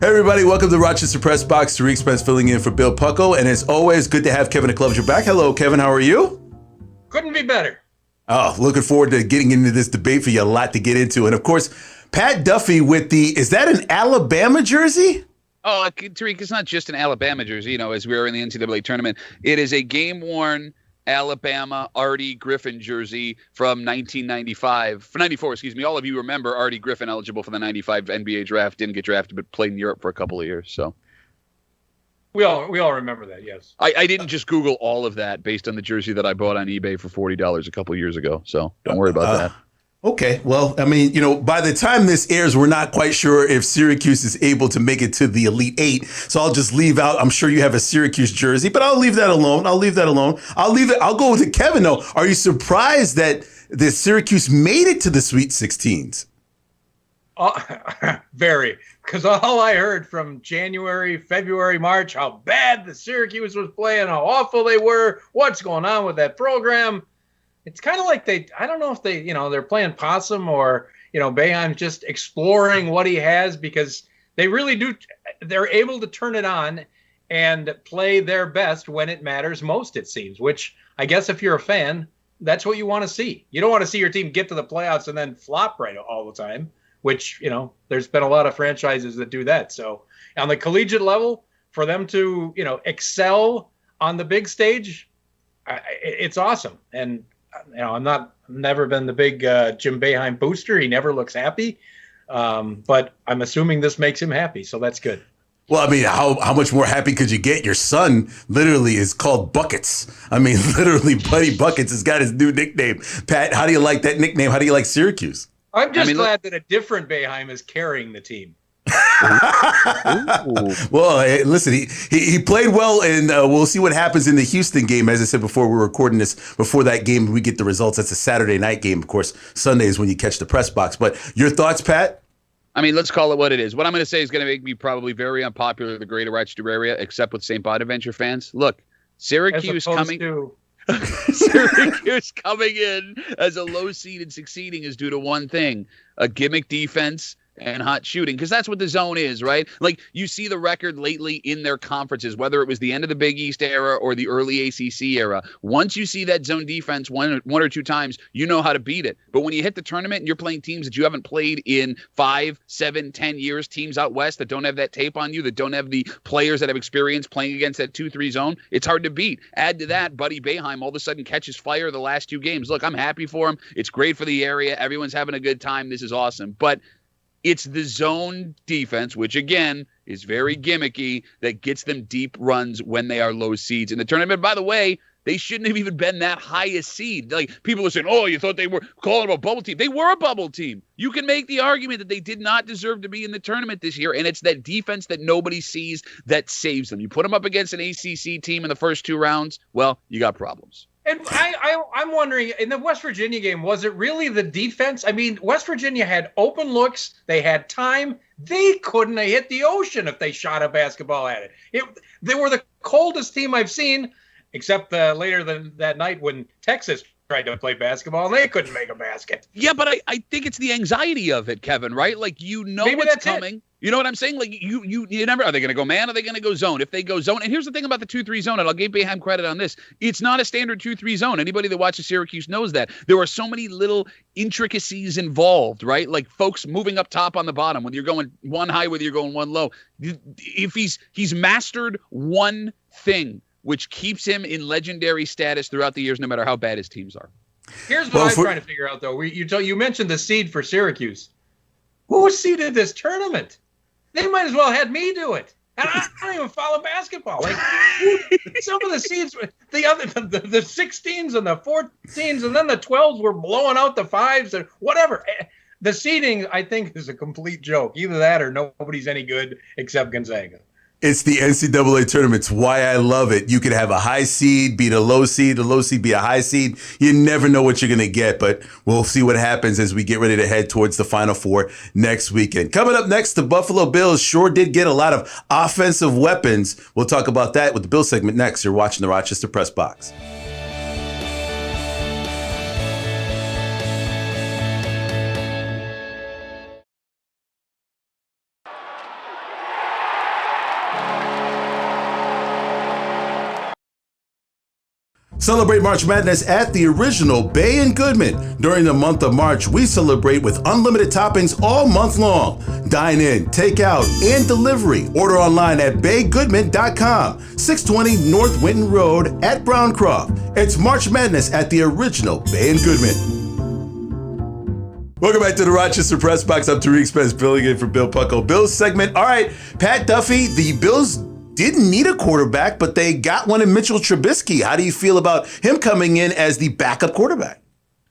Hey everybody, welcome to Rochester Press Box. Tariq, Spence filling in for Bill Pucko, and as always, good to have Kevin Oklobzija back. Hello, Kevin. How are you? Couldn't be better. Oh, looking forward to getting into this debate for you. A lot to get into, and of course, Pat Duffy with is that an Alabama jersey? Oh, Tariq, it's not just an Alabama jersey. You know, as we were in the NCAA tournament, it is a game-worn Alabama Artie Griffin jersey from 94, excuse me. All of you remember Artie Griffin, eligible for the 95 NBA draft, didn't get drafted, but played in Europe for a couple of years. So we all remember that, yes. I didn't just Google all of that based on the jersey that I bought on eBay for $40 a couple of years ago. So don't worry about that. Okay, well, I mean, by the time this airs, we're not quite sure if Syracuse is able to make it to the Elite Eight. So I'll just leave out. I'm sure you have a Syracuse jersey, but I'll leave that alone. I'll go with Kevin, though. Are you surprised that the Syracuse made it to the Sweet 16s? Very, because all I heard from January, February, March, how bad the Syracuse was playing, how awful they were, what's going on with that program. It's kind of like I don't know if they're playing possum or, Boeheim's just exploring what he has, because they really do. They're able to turn it on and play their best when it matters most, it seems, which I guess if you're a fan, that's what you want to see. You don't want to see your team get to the playoffs and then flop right all the time, which, there's been a lot of franchises that do that. So on the collegiate level, for them to, excel on the big stage, it's awesome. And I've never been the big Jim Boeheim booster. He never looks happy, but I'm assuming this makes him happy, so that's good. Well, I mean, how much more happy could you get? Your son literally is called Buckets. I mean, literally, Buddy Buckets has got his new nickname. Pat, how do you like that nickname? How do you like Syracuse? I'm just glad that a different Boeheim is carrying the team. Well, hey, listen, he played well, and we'll see what happens in the Houston game. As I said before, we're recording this before that game. We get the results. That's a Saturday night game. Of course, Sunday is when you catch the press box. But your thoughts, Pat? I mean, let's call it what it is. What I'm going to say is going to make me probably very unpopular in the greater Rochester area, except with St. Bonaventure fans. Look, Syracuse coming in as a low seed and succeeding is due to one thing: a gimmick defense and hot shooting, because that's what the zone is, right? Like, you see the record lately in their conferences, whether it was the end of the Big East era or the early ACC era. Once you see that zone defense one or two times, you know how to beat it. But when you hit the tournament and you're playing teams that you haven't played in 5, 7, 10 years, teams out west that don't have that tape on you, that don't have the players that have experience playing against that 2-3 zone, it's hard to beat. Add to that, Buddy Boeheim all of a sudden catches fire the last 2 games. Look, I'm happy for him. It's great for the area. Everyone's having a good time. This is awesome. But it's the zone defense, which, again, is very gimmicky, that gets them deep runs when they are low seeds in the tournament. By the way, they shouldn't have even been that high a seed. Like, people are saying, oh, you thought they were calling them a bubble team. They were a bubble team. You can make the argument that they did not deserve to be in the tournament this year, and it's that defense that nobody sees that saves them. You put them up against an ACC team in the first 2 rounds, well, you got problems. And I'm wondering, in the West Virginia game, was it really the defense? I mean, West Virginia had open looks. They had time. They couldn't have hit the ocean if they shot a basketball at it. They were the coldest team I've seen, except later that night when Texas tried to play basketball and they couldn't make a basket. Yeah, but I think it's the anxiety of it, Kevin, right? Like, maybe what's coming. You know what I'm saying? Like, you never, are they going to go man? Are they going to go zone? If they go zone, and here's the thing about the 2-3 zone, and I'll give Boeheim credit on this, it's not a standard 2-3 zone. Anybody that watches Syracuse knows that. There are so many little intricacies involved, right? Like folks moving up top on the bottom, whether you're going one high, whether you're going one low. If he's mastered one thing, which keeps him in legendary status throughout the years, no matter how bad his teams are. Here's what I'm trying to figure out, though. You mentioned the seed for Syracuse. Who seeded this tournament? They might as well have had me do it. And I don't even follow basketball. Like, some of the seeds, the 16s and the 14s, and then the 12s were blowing out the 5s and whatever. The seeding, I think, is a complete joke. Either that or nobody's any good except Gonzaga. It's the NCAA tournament. It's why I love it. You could have a high seed beat a low seed be a high seed. You never know what you're going to get, but we'll see what happens as we get ready to head towards the Final Four next weekend. Coming up next, the Buffalo Bills sure did get a lot of offensive weapons. We'll talk about that with the Bills segment next. You're watching the Rochester Press Box. Celebrate March Madness at the original Bay and Goodman. During the month of March, we celebrate with unlimited toppings all month long. Dine in, take out, and delivery. Order online at baygoodman.com, 620 North Winton Road at Browncroft. It's March Madness at the original Bay and Goodman. Welcome back to the Rochester Press Box. I'm Tariq Spence, filling in for Bill Pucko. Bills segment. All right, Pat Duffy, the Bills didn't need a quarterback, but they got one in Mitchell Trubisky. How do you feel about him coming in as the backup quarterback?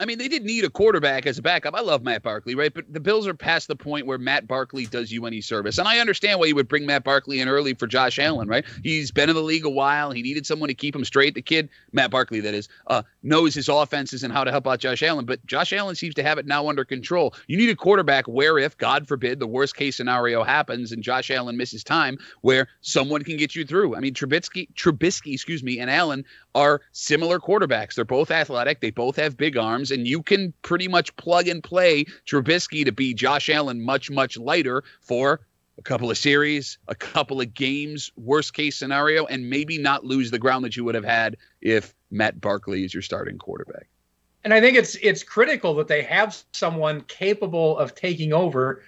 I mean, they did need a quarterback as a backup. I love Matt Barkley, right? But the Bills are past the point where Matt Barkley does you any service. And I understand why you would bring Matt Barkley in early for Josh Allen, right? He's been in the league a while. He needed someone to keep him straight. The kid, Matt Barkley, that is, knows his offenses and how to help out Josh Allen. But Josh Allen seems to have it now under control. You need a quarterback where if, God forbid, the worst case scenario happens and Josh Allen misses time, where someone can get you through. I mean, Trubisky, and Allen are similar quarterbacks. They're both athletic. They both have big arms, and you can pretty much plug and play Trubisky to be Josh Allen much, much lighter for a couple of series, a couple of games, worst case scenario, and maybe not lose the ground that you would have had if Matt Barkley is your starting quarterback. And I think it's critical that they have someone capable of taking over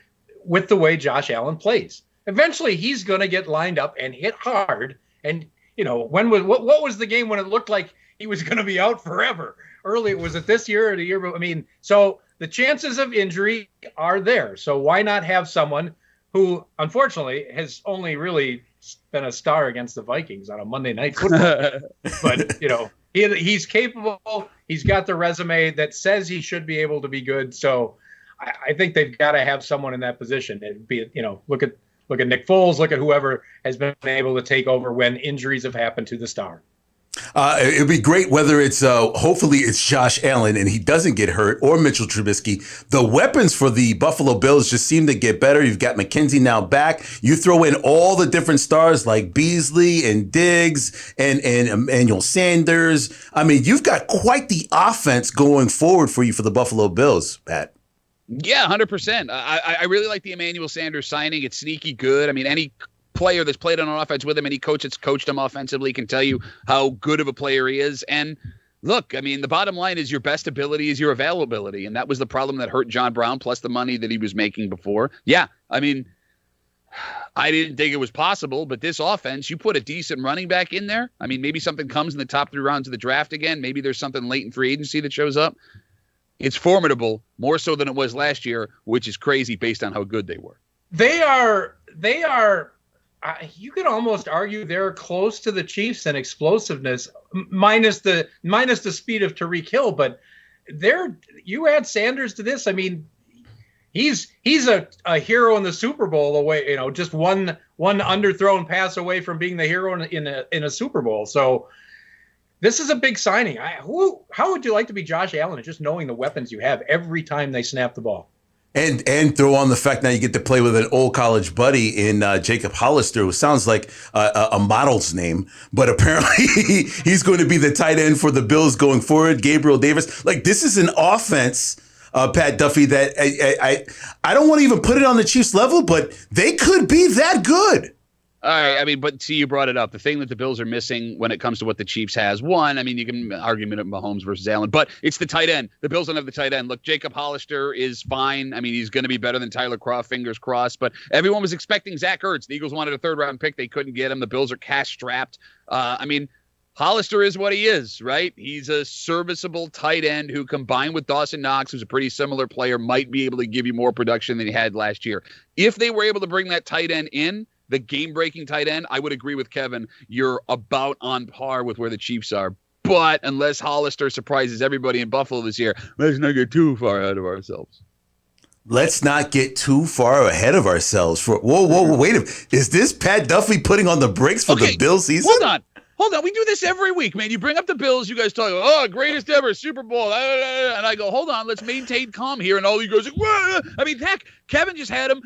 with the way Josh Allen plays. Eventually, he's going to get lined up and hit hard. And, you know, what was the game when it looked like he was going to be out forever? Early, was it this year or the year? I mean, so the chances of injury are there. So why not have someone who, unfortunately, has only really been a star against the Vikings on a Monday Night Football? But, you know, he's capable. He's got the resume that says he should be able to be good. So I think they've got to have someone in that position. It'd be, you know, look at Nick Foles, look at whoever has been able to take over when injuries have happened to the star. It'd be great whether it's hopefully it's Josh Allen and he doesn't get hurt, or Mitchell Trubisky. The weapons for the Buffalo Bills just seem to get better. You've got McKenzie now back. You throw in all the different stars like Beasley and Diggs and Emmanuel Sanders. I mean, you've got quite the offense going forward for you for the Buffalo Bills, Pat. Yeah, 100%. I really like the Emmanuel Sanders signing. It's sneaky good. I mean, any player that's played on offense with him, any coach that's coached him offensively can tell you how good of a player he is. And look, I mean, the bottom line is your best ability is your availability. And that was the problem that hurt John Brown, plus the money that he was making before. Yeah, I mean, I didn't think it was possible, but this offense, you put a decent running back in there. I mean, maybe something comes in the top 3 rounds of the draft again. Maybe there's something late in free agency that shows up. It's formidable, more so than it was last year, which is crazy based on how good they were. They are. You could almost argue they're close to the Chiefs in explosiveness, minus the speed of Tariq Hill. But you add Sanders to this. I mean, he's a hero in the Super Bowl away. You know, just one underthrown pass away from being the hero in a Super Bowl. So this is a big signing. How would you like to be Josh Allen, just knowing the weapons you have every time they snap the ball? And throw on the fact now you get to play with an old college buddy in Jacob Hollister, who sounds like a model's name, but apparently he's going to be the tight end for the Bills going forward. Gabriel Davis. Like, this is an offense, Pat Duffy, that I don't want to even put it on the Chiefs level, but they could be that good. All right. I mean, but see, you brought it up. The thing that the Bills are missing when it comes to what the Chiefs has, one, I mean, you can argue it Mahomes versus Allen, but it's the tight end. The Bills don't have the tight end. Look, Jacob Hollister is fine. I mean, he's going to be better than Tyler Kroft, fingers crossed, but everyone was expecting Zach Ertz. The Eagles wanted a 3rd-round pick. They couldn't get him. The Bills are cash-strapped. I mean, Hollister is what he is, right? He's a serviceable tight end who, combined with Dawson Knox, who's a pretty similar player, might be able to give you more production than he had last year. If they were able to bring that tight end in, the game-breaking tight end, I would agree with Kevin. You're about on par with where the Chiefs are. But unless Hollister surprises everybody in Buffalo this year, let's not get too far ahead of ourselves. Let's not get too far ahead of ourselves. Whoa, wait a minute. Is this Pat Duffy putting on the brakes for the Bills season? Hold on. We do this every week, man. You bring up the Bills. You guys talk, oh, greatest ever, Super Bowl. And I go, hold on, let's maintain calm here. And all you guys are, whoa. I mean, heck, Kevin just had him,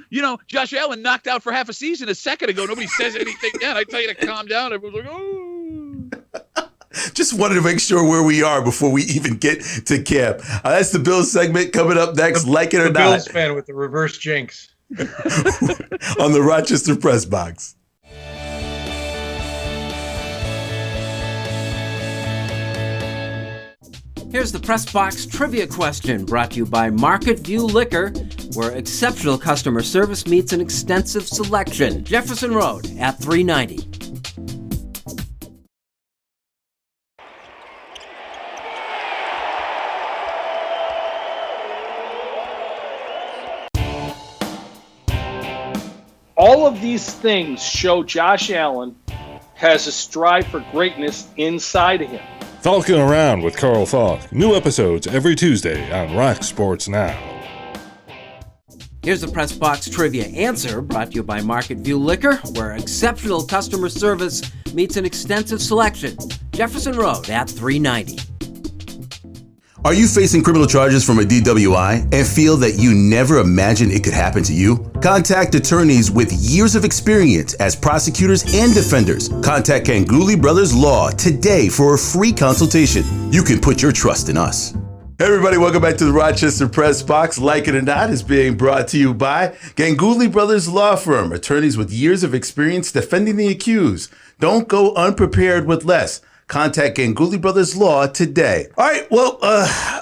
Josh Allen knocked out for half a season a second ago. Nobody says anything yet. I tell you to calm down. Everyone's like, oh. Just wanted to make sure where we are before we even get to camp. That's the Bills segment coming up next, like it or not. Bills fan with the reverse jinx. On the Rochester Press Box. Here's the Press Box Trivia question, brought to you by Market View Liquor, where exceptional customer service meets an extensive selection. Jefferson Road at 390. All of these things show Josh Allen has a strive for greatness inside of him. Falcon Around with Carl Falk. New episodes every Tuesday on Rock Sports Now. Here's the Press Box Trivia answer, brought to you by Market View Liquor, where exceptional customer service meets an extensive selection. Jefferson Road at 390. Are you facing criminal charges from a DWI and feel that you never imagined it could happen to you? Contact attorneys with years of experience as prosecutors and defenders. Contact Ganguly Brothers Law today for a free consultation. You can put your trust in us. Hey everybody, welcome back to the Rochester Press Box. Like it or not is being brought to you by Ganguly Brothers Law Firm. Attorneys with years of experience defending the accused. Don't go unprepared with less. Contact Ganguly Brothers Law today. All right, well,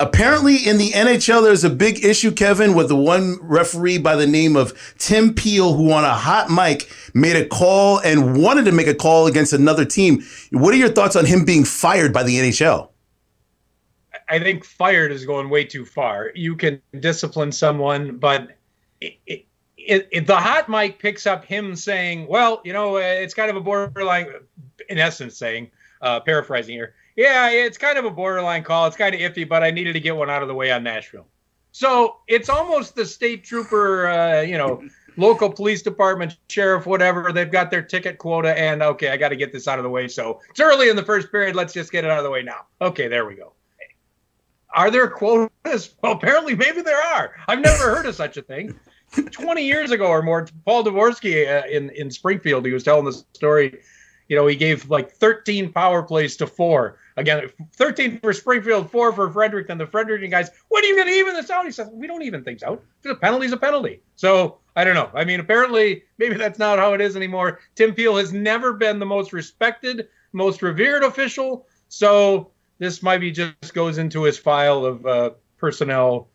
apparently in the NHL, there's a big issue, Kevin, with the one referee by the name of Tim Peel, who on a hot mic made a call and wanted to make a call against another team. What are your thoughts on him being fired by the NHL? I think fired is going way too far. You can discipline someone, but the hot mic picks up him saying, well, it's kind of a borderline, in essence saying, paraphrasing here. Yeah, it's kind of a borderline call. It's kind of iffy, but I needed to get one out of the way on Nashville. So it's almost the state trooper, local police department, sheriff, whatever. They've got their ticket quota and, okay, I got to get this out of the way. So it's early in the first period. Let's just get it out of the way now. Okay, there we go. Are there quotas? Well, apparently maybe there are. I've never heard of such a thing. 20 years ago or more, Paul Dvorsky in Springfield, he was telling the story. He gave like 13 power plays to 4. Again, 13 for Springfield, 4 for Fredericton. The Fredericton guys, when are you going to even this out? He says, we don't even things out. A penalty's a penalty. So I don't know. I mean, apparently, maybe that's not how it is anymore. Tim Peel has never been the most respected, most revered official. So this might be just goes into his file of personnel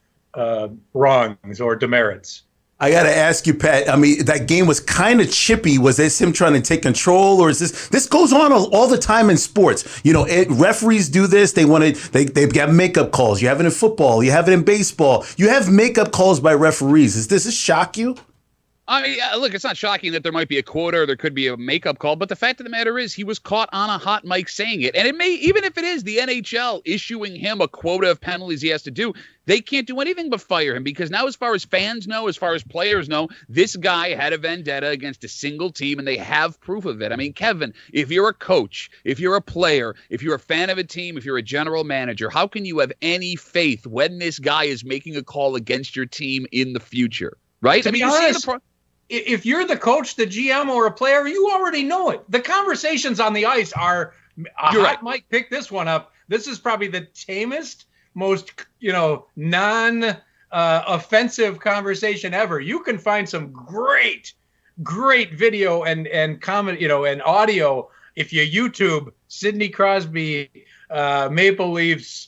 wrongs or demerits. I got to ask you, Pat, I mean, that game was kind of chippy. Was this him trying to take control, or is this goes on all the time in sports? Referees do this. They've got makeup calls. You have it in football. You have it in baseball. You have makeup calls by referees. Does this shock you? I mean, look, it's not shocking that there might be a quota or there could be a makeup call, but the fact of the matter is he was caught on a hot mic saying it. And it may, even if it is the NHL issuing him a quota of penalties he has to do, they can't do anything but fire him, because now, as far as fans know, as far as players know, this guy had a vendetta against a single team, and they have proof of it. I mean, Kevin, if you're a coach, if you're a player, if you're a fan of a team, if you're a general manager, how can you have any faith when this guy is making a call against your team in the future? Right? To be honest, if you're the coach, the GM, or a player, you already know it. The conversations on the ice are, hot mic picked this one up. This is probably the tamest, most, non-offensive conversation ever. You can find some great video and comment, and audio if you YouTube Sidney Crosby, Maple Leafs,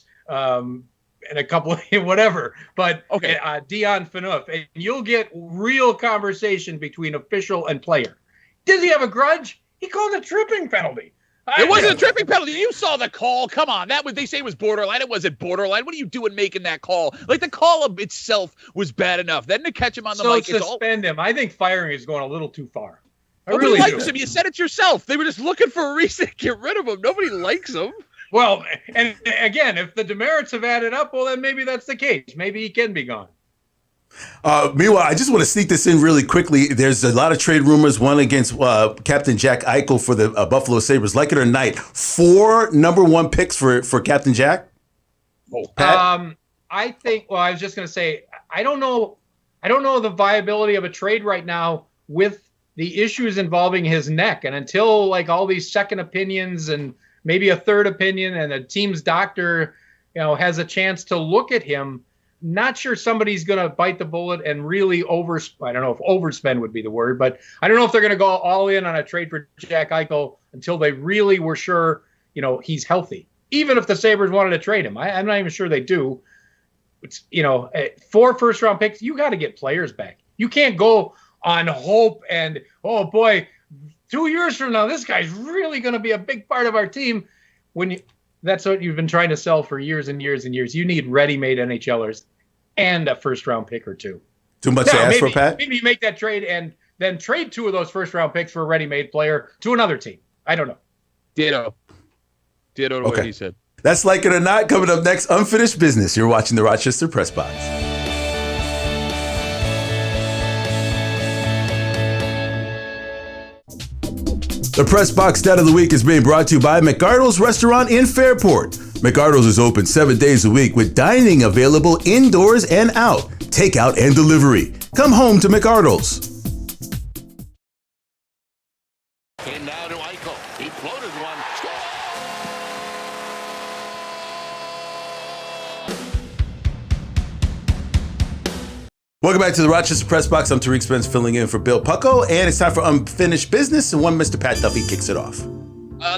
and a couple of whatever, but okay, Dion Phaneuf, and you'll get real conversation between official and player. Does he have a grudge? He called a tripping penalty. It wasn't a tripping penalty. You saw the call. Come on, they say it was borderline. It wasn't borderline. What are you doing making that call? Like, the call of itself was bad enough. Then to catch him on the mic, suspend him. I think firing is going a little too far. Nobody likes him. You said it yourself. They were just looking for a reason to get rid of him. Nobody likes him. Well, and again, if the demerits have added up, well, then maybe that's the case. Maybe he can be gone. Meanwhile, I just want to sneak this in really quickly. There's a lot of trade rumors, one against Captain Jack Eichel for the Buffalo Sabres. Like it or not, 4 number 1 picks for Captain Jack? Oh, Pat? I think, well, I was just going to say, I don't know the viability of a trade right now with the issues involving his neck. And until, like, all these second opinions and maybe a third opinion and a team's doctor, has a chance to look at him, not sure somebody's going to bite the bullet and really I don't know if overspend would be the word, but I don't know if they're going to go all in on a trade for Jack Eichel until they really were sure, he's healthy. even if the Sabres wanted to trade him. I'm not even sure they do. It's, 4 first-round picks, you got to get players back. You can't go on hope and, oh, boy, 2 years from now, this guy's really going to be a big part of our team. That's what you've been trying to sell for years and years and years. You need ready-made NHLers and a first-round pick or two. Too much to ask for, Pat? Maybe you make that trade and then trade 2 of those first-round picks for a ready-made player to another team. I don't know. Ditto to what he said. That's Like It or Not. Coming up next, Unfinished Business. You're watching the Rochester Press Box. The Press Box Stat of the Week is being brought to you by McArdle's Restaurant in Fairport. McArdle's is open 7 days a week with dining available indoors and out, takeout and delivery. Come home to McArdle's. And now to Eichel. He floated one. Welcome back to the Rochester Press Box. I'm Tariq Spence filling in for Bill Pucko, and it's time for Unfinished Business, and one Mr. Pat Duffy kicks it off.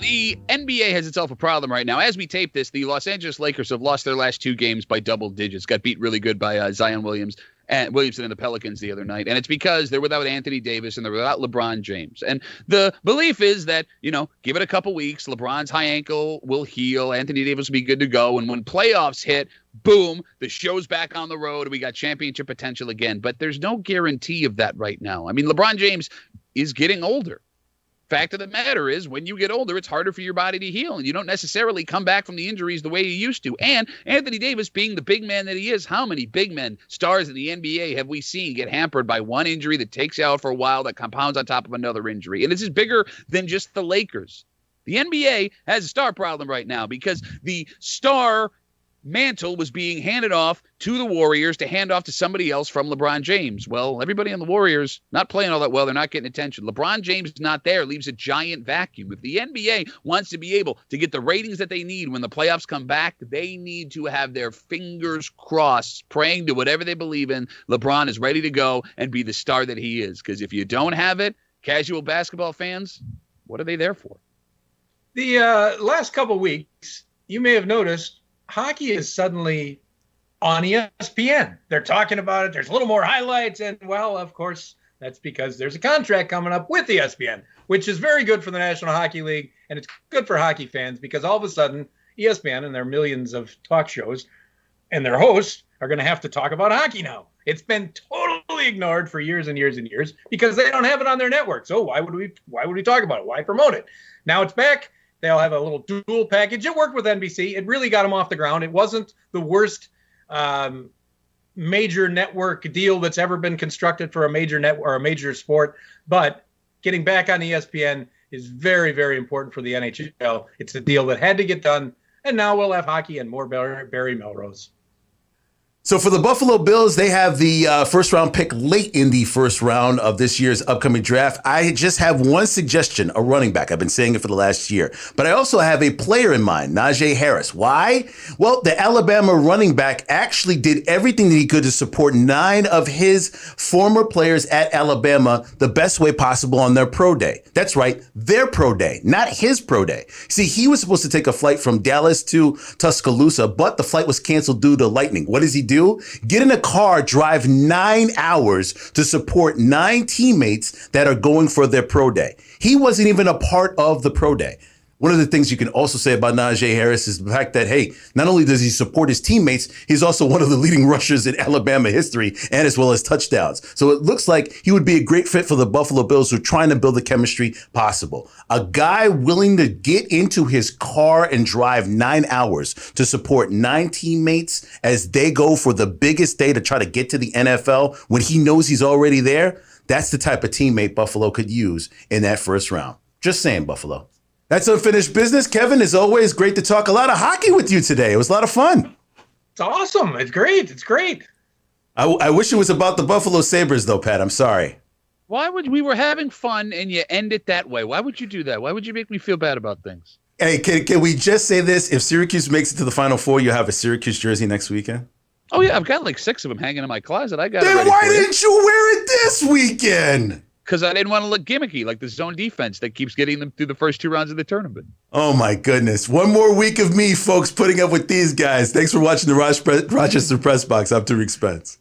The NBA has itself a problem right now. As we tape this, the Los Angeles Lakers have lost their last 2 games by double digits. Got beat really good by Zion Williamson and the Pelicans the other night. And it's because they're without Anthony Davis and they're without LeBron James. And the belief is that, give it a couple weeks, LeBron's high ankle will heal, Anthony Davis will be good to go. And when playoffs hit, boom, the show's back on the road. We got championship potential again. But there's no guarantee of that right now. I mean, LeBron James is getting older. Fact of the matter is, when you get older, it's harder for your body to heal, and you don't necessarily come back from the injuries the way you used to. And Anthony Davis, being the big man that he is, how many big men, stars in the NBA, have we seen get hampered by one injury that takes you out for a while, that compounds on top of another injury? And this is bigger than just the Lakers. The NBA has a star problem right now because the star mantle was being handed off to the Warriors to hand off to somebody else from LeBron James. Well, everybody on the Warriors not playing all that well. They're not getting attention. LeBron James not there leaves a giant vacuum. If the NBA wants to be able to get the ratings that they need when the playoffs come back, they need to have their fingers crossed, praying to whatever they believe in. LeBron is ready to go and be the star that he is. Because if you don't have it, casual basketball fans, what are they there for? The last couple weeks, you may have noticed, hockey is suddenly on ESPN. They're talking about it. There's a little more highlights. And, well, of course, that's because there's a contract coming up with ESPN, which is very good for the National Hockey League. And it's good for hockey fans because all of a sudden, ESPN and their millions of talk shows and their hosts are going to have to talk about hockey now. It's been totally ignored for years and years and years because they don't have it on their network. So why would we talk about it? Why promote it? Now it's back. They'll have a little dual package. It worked with NBC. It really got them off the ground. It wasn't the worst major network deal that's ever been constructed for a major network or a major sport. But getting back on ESPN is very, very important for the NHL. It's a deal that had to get done. And now we'll have hockey and more Barry Melrose. So for the Buffalo Bills, they have the first round pick late in the first round of this year's upcoming draft. I just have one suggestion, a running back. I've been saying it for the last year. But I also have a player in mind, Najee Harris. Why? Well, the Alabama running back actually did everything that he could to support 9 of his former players at Alabama the best way possible on their pro day. That's right, their pro day, not his pro day. See, he was supposed to take a flight from Dallas to Tuscaloosa, but the flight was canceled due to lightning. What does he do? Get in a car, drive 9 hours to support 9 teammates that are going for their pro day. He wasn't even a part of the pro day. One of the things you can also say about Najee Harris is the fact that, hey, not only does he support his teammates, he's also one of the leading rushers in Alabama history and as well as touchdowns. So it looks like he would be a great fit for the Buffalo Bills who are trying to build the chemistry possible. A guy willing to get into his car and drive 9 hours to support 9 teammates as they go for the biggest day to try to get to the NFL when he knows he's already there. That's the type of teammate Buffalo could use in that first round. Just saying, Buffalo. That's Unfinished Business. Kevin, as always, great to talk a lot of hockey with you today. It was a lot of fun. It's awesome. It's great. It's great. I wish it was about the Buffalo Sabres, though, Pat. I'm sorry. Why would we were having fun and you end it that way? Why would you do that? Why would you make me feel bad about things? Hey, can we just say this? If Syracuse makes it to the Final Four, you'll have a Syracuse jersey next weekend? Oh, yeah. I've got like 6 of them hanging in my closet. I got it Then ready why for you. didn't you wear it this weekend? Because I didn't want to look gimmicky like the zone defense that keeps getting them through the first 2 rounds of the tournament. Oh, my goodness. One more week of me, folks, putting up with these guys. Thanks for watching the Rochester Press Box. I'm Tariq Spence.